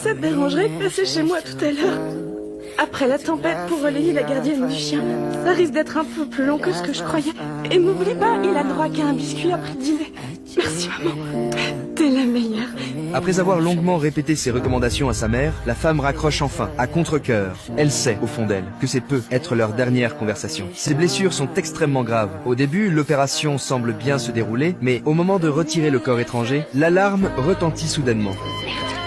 ça te dérangerait de passer chez moi tout à l'heure? Après la tempête pour relayer la gardienne du chien. Ça risque d'être un peu plus long que ce que je croyais. Et n'oublie pas, il a le droit qu'à un biscuit après le dîner. Merci maman. T'es la meilleure. Après avoir longuement répété ses recommandations à sa mère, la femme raccroche enfin, à contre-cœur. Elle sait, au fond d'elle, que c'est peut être leur dernière conversation. Ses blessures sont extrêmement graves. Au début, l'opération semble bien se dérouler, mais au moment de retirer le corps étranger, l'alarme retentit soudainement.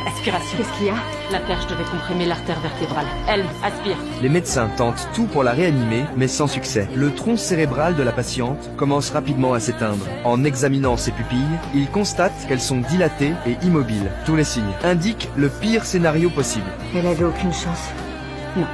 Aspiration. Qu'est-ce qu'il y a? La perche devait comprimer l'artère vertébrale. Elle, aspire. Les médecins tentent tout pour la réanimer, mais sans succès. Le tronc cérébral de la patiente commence rapidement à s'éteindre. En examinant ses pupilles, ils constatent qu'elles sont dilatées et immobiles. Tous les signes indiquent le pire scénario possible. Elle avait aucune chance. Non.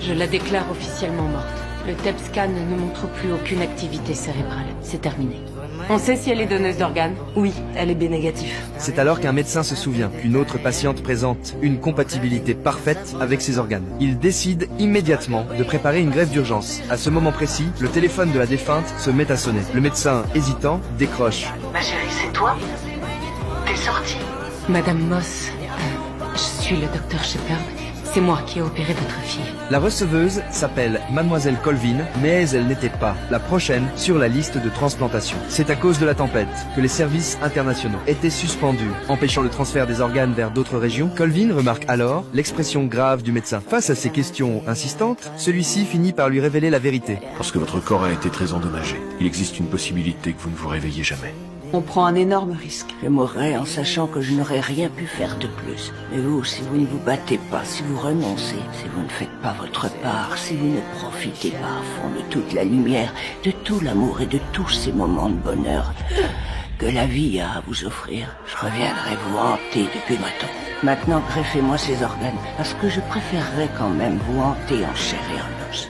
Je la déclare officiellement morte. Le TEP scan ne montre plus aucune activité cérébrale. C'est terminé. On sait si elle est donneuse d'organes? Oui, elle est B négatif. C'est alors qu'un médecin se souvient qu'une autre patiente présente une compatibilité parfaite avec ses organes. Il décide immédiatement de préparer une greffe d'urgence. À ce moment précis, le téléphone de la défunte se met à sonner. Le médecin, hésitant, décroche. Ma chérie, c'est toi? T'es sortie? Madame Moss, je suis le docteur Shepard. C'est moi qui ai opéré votre fille. La receveuse s'appelle Mademoiselle Colvin, mais elle n'était pas la prochaine sur la liste de transplantation. C'est à cause de la tempête que les services internationaux étaient suspendus, empêchant le transfert des organes vers d'autres régions. Colvin remarque alors l'expression grave du médecin. Face à ses questions insistantes, celui-ci finit par lui révéler la vérité. Parce que votre corps a été très endommagé. Il existe une possibilité que vous ne vous réveillez jamais. On prend un énorme risque. Je mourrai en sachant que je n'aurais rien pu faire de plus. Mais vous, si vous ne vous battez pas, si vous renoncez, si vous ne faites pas votre part, si vous ne profitez pas à fond de toute la lumière, de tout l'amour et de tous ces moments de bonheur que la vie a à vous offrir, je reviendrai vous hanter depuis ma tombe. Maintenant, greffez-moi ces organes, parce que je préférerais quand même vous hanter en chair et en os.